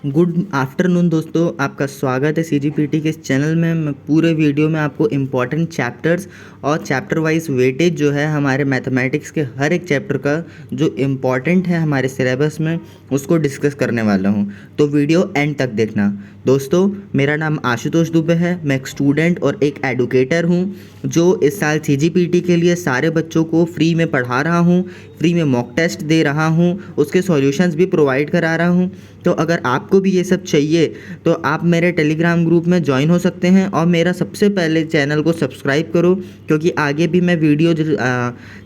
Good afternoon दोस्तों, आपका स्वागत है सीजीपीटी के इस चैनल में। मैं पूरे वीडियो में आपको इम्पॉर्टेंट चैप्टर्स और चैप्टर वाइज वेटेज जो है हमारे मैथमेटिक्स के हर एक चैप्टर का जो इम्पॉर्टेंट है हमारे सिलेबस में उसको डिस्कस करने वाला हूं। तो वीडियो एंड तक देखना। दोस्तों, मेरा नाम आशुतोष दुबे है। मैं एक स्टूडेंट और एक एडुकेटर हूं जो इस साल सीजीपीटी के लिए सारे बच्चों को फ्री में पढ़ा रहा हूं, फ्री में मॉक टेस्ट दे रहा हूं, उसके सॉल्यूशंस भी प्रोवाइड करा रहा हूं। तो अगर आपको भी ये सब चाहिए तो आप मेरे टेलीग्राम ग्रुप में ज्वाइन हो सकते हैं और मेरा सबसे पहले चैनल को सब्सक्राइब करो, क्योंकि आगे भी मैं वीडियो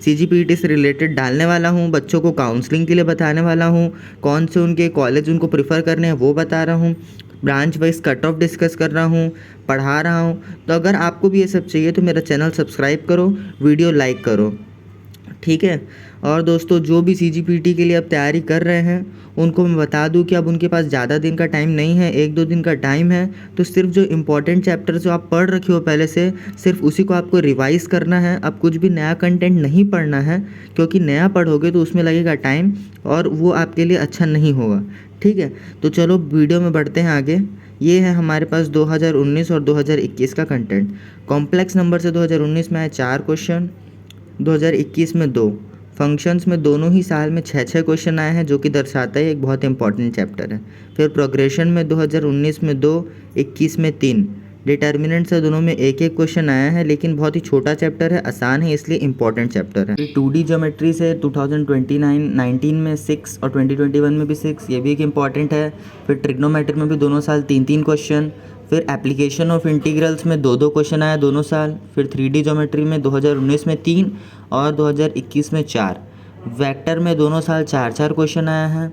सीजीपीटी से रिलेटेड डालने वाला हूँ। बच्चों को काउंसलिंग के लिए बताने वाला हूँ, कौन से उनके कॉलेज उनको प्रेफर करने हैं वो बता रहा हूँ, branch wise cut off discuss कर रहा हूँ, पढ़ा रहा हूँ। तो अगर आपको भी ये सब चाहिए तो मेरा चैनल सब्सक्राइब करो, वीडियो लाइक करो, ठीक है। और दोस्तों, जो भी सीजीपीटी के लिए अब तैयारी कर रहे हैं उनको मैं बता दूं कि अब उनके पास ज़्यादा दिन का टाइम नहीं है, 1-2 दिन का टाइम है। तो सिर्फ जो इम्पोर्टेंट चैप्टर जो आप पढ़ रखे हो पहले से, सिर्फ उसी को आपको रिवाइज़ करना है। अब कुछ भी नया कंटेंट नहीं पढ़ना है, क्योंकि नया पढ़ोगे तो उसमें लगेगा टाइम और वो आपके लिए अच्छा नहीं होगा, ठीक है। तो चलो वीडियो में बढ़ते हैं आगे। ये है हमारे पास 2019 और 2021 का कंटेंट। कॉम्प्लेक्स नंबर से 2019 में आए 4 क्वेश्चन, 2021 में 2। फंक्शंस में दोनों ही साल में 6-6 क्वेश्चन आए हैं, जो कि दर्शाता है एक बहुत इंपॉर्टेंट चैप्टर है। फिर प्रोग्रेशन में 2019 में 2, 21 में 3। डिटर्मिनेंट से दोनों में एक एक क्वेश्चन आया है, लेकिन बहुत ही छोटा चैप्टर है, आसान है, इसलिए इंपॉर्टेंट चैप्टर है। 2D ज्योमेट्री से 2019 में 6 और 2021 में भी 6, ये भी एक इम्पॉर्टेंट है। फिर ट्रिग्नोमेट्री में भी दोनों साल 3-3 क्वेश्चन। फिर एप्लीकेशन ऑफ इंटीग्रल्स में 2-2 क्वेश्चन आया दोनों साल। फिर 3D ज्योमेट्री में 2019 में 3 और 2021 में 4। वेक्टर में दोनों साल 4-4 क्वेश्चन आया है।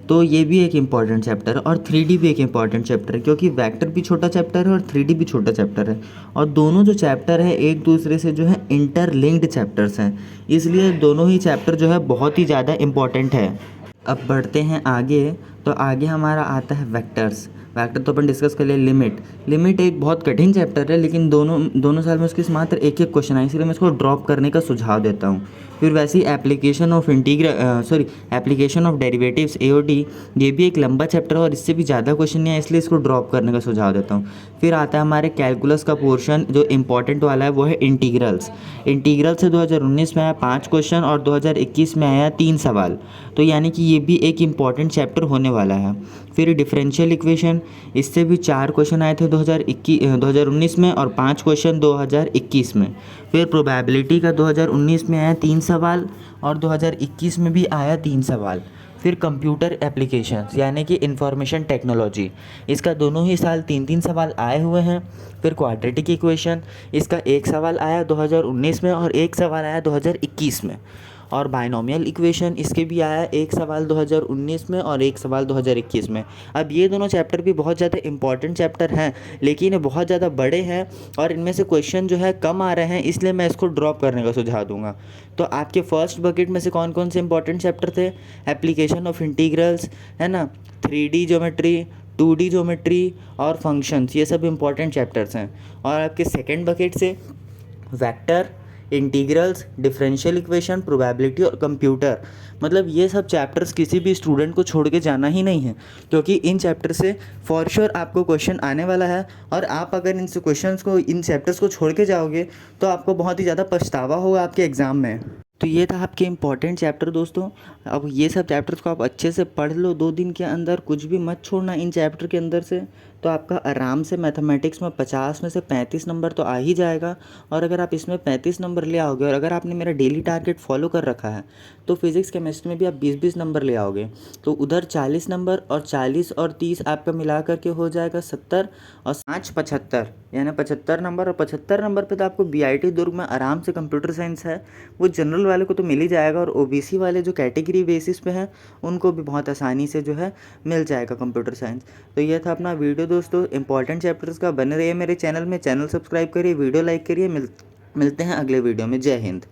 तो ये भी एक इम्पॉर्टेंट चैप्टर है और 3D भी एक इम्पॉर्टेंट चैप्टर है, क्योंकि वेक्टर भी छोटा चैप्टर है और 3D भी छोटा चैप्टर है। और दोनों जो चैप्टर है एक दूसरे से जो है इंटरलिंक्ड चैप्टर्स हैं, इसलिए दोनों ही चैप्टर जो है बहुत ही ज़्यादा इम्पॉर्टेंट है। अब बढ़ते हैं आगे। तो आगे हमारा आता है वेक्टर्स। वेक्टर तो अपन डिस्कस कर लिए। लिमिट एक बहुत कठिन चैप्टर है, लेकिन दोनों साल में उसके मात्र एक एक क्वेश्चन आए, इसलिए मैं इसको ड्रॉप करने का सुझाव देता हूँ। फिर वैसे ही एप्लीकेशन ऑफ डेरिवेटिव्स AOD, ये भी एक लंबा चैप्टर है और इससे भी ज़्यादा क्वेश्चन नहीं है, इसलिए इसको ड्रॉप करने का सुझाव देता हूँ। फिर आता है हमारे कैलकुलस का पोर्शन, जो इंपॉर्टेंट वाला है वो है इंटीग्रल्स। इंटीग्रल से 2019 में आया 5 क्वेश्चन और 2021 में आया 3 सवाल, तो यानी कि ये भी एक इम्पॉर्टेंट चैप्टर होने वाला है। फिर डिफरेंशियल इक्वेशन, इससे भी 4 क्वेश्चन आए थे 2019 में और 5 क्वेश्चन 2021 में। फिर प्रोबेबिलिटी का 2019 में आया 3 सवाल और 2021 में भी आया 3 सवाल। फिर कंप्यूटर एप्लीकेशंस यानी कि इंफॉर्मेशन टेक्नोलॉजी, इसका दोनों ही साल 3-3 सवाल आए हुए हैं। फिर क्वाड्रेटिक इक्वेशन, इसका एक सवाल आया 2019 में और एक सवाल आया 2021 में। और बाइनोमियल इक्वेशन, इसके भी आया एक सवाल 2019 में और एक सवाल 2021 में। अब ये दोनों चैप्टर भी बहुत ज़्यादा इंपॉर्टेंट चैप्टर हैं, लेकिन ये बहुत ज़्यादा बड़े हैं और इनमें से क्वेश्चन जो है कम आ रहे हैं, इसलिए मैं इसको ड्रॉप करने का सुझाव दूंगा। तो आपके फर्स्ट बकेट में से कौन कौन से इंपॉर्टेंट चैप्टर थे? एप्लीकेशन ऑफ इंटीग्रल्स, है ना, 3D ज्योमेट्री, 2D ज्योमेट्री और फंक्शंस, ये सब इंपॉर्टेंट चैप्टर्स हैं। और आपके सेकेंड बकेट से vector, integrals, differential equation, probability और कंप्यूटर, मतलब ये सब चैप्टर्स किसी भी स्टूडेंट को छोड़ के जाना ही नहीं है, क्योंकि इन चैप्टर से फॉर श्योर आपको क्वेश्चन आने वाला है। और आप अगर इन क्वेश्चंस को, इन चैप्टर्स को छोड़ के जाओगे तो आपको बहुत ही ज़्यादा पछतावा होगा आपके एग्ज़ाम में। तो ये था आपके इम्पॉर्टेंट चैप्टर दोस्तों। अब ये सब चैप्टर्स को आप अच्छे से पढ़ लो 2 दिन के अंदर, कुछ भी मत छोड़ना इन चैप्टर के अंदर से, तो आपका आराम से मैथमेटिक्स में 50 में से 35 नंबर तो आ ही जाएगा। और अगर आप इसमें 35 नंबर ले आओगे और अगर आपने मेरा डेली टारगेट फॉलो कर रखा है तो फिज़िक्स केमिस्ट्री में भी आप 20-20 नंबर ले आओगे, तो उधर 40 नंबर और 40 और 30 आपका मिला करके हो जाएगा 70 और 5 75, यानी 75 नंबर। और 75 नंबर पे तो आपको BIT दुर्ग में आराम से कंप्यूटर साइंस है, वो जनरल वाले को तो मिल ही जाएगा, और OBC वाले जो कैटेगरी बेसिस पे हैं उनको भी बहुत आसानी से जो है मिल जाएगा कंप्यूटर साइंस। तो ये था अपना वीडियो दोस्तों, इंपॉर्टेंट चैप्टर्स का। बने रहिए मेरे चैनल में, चैनल सब्सक्राइब करिए, वीडियो लाइक करिए। मिलते हैं अगले वीडियो में। जय हिंद।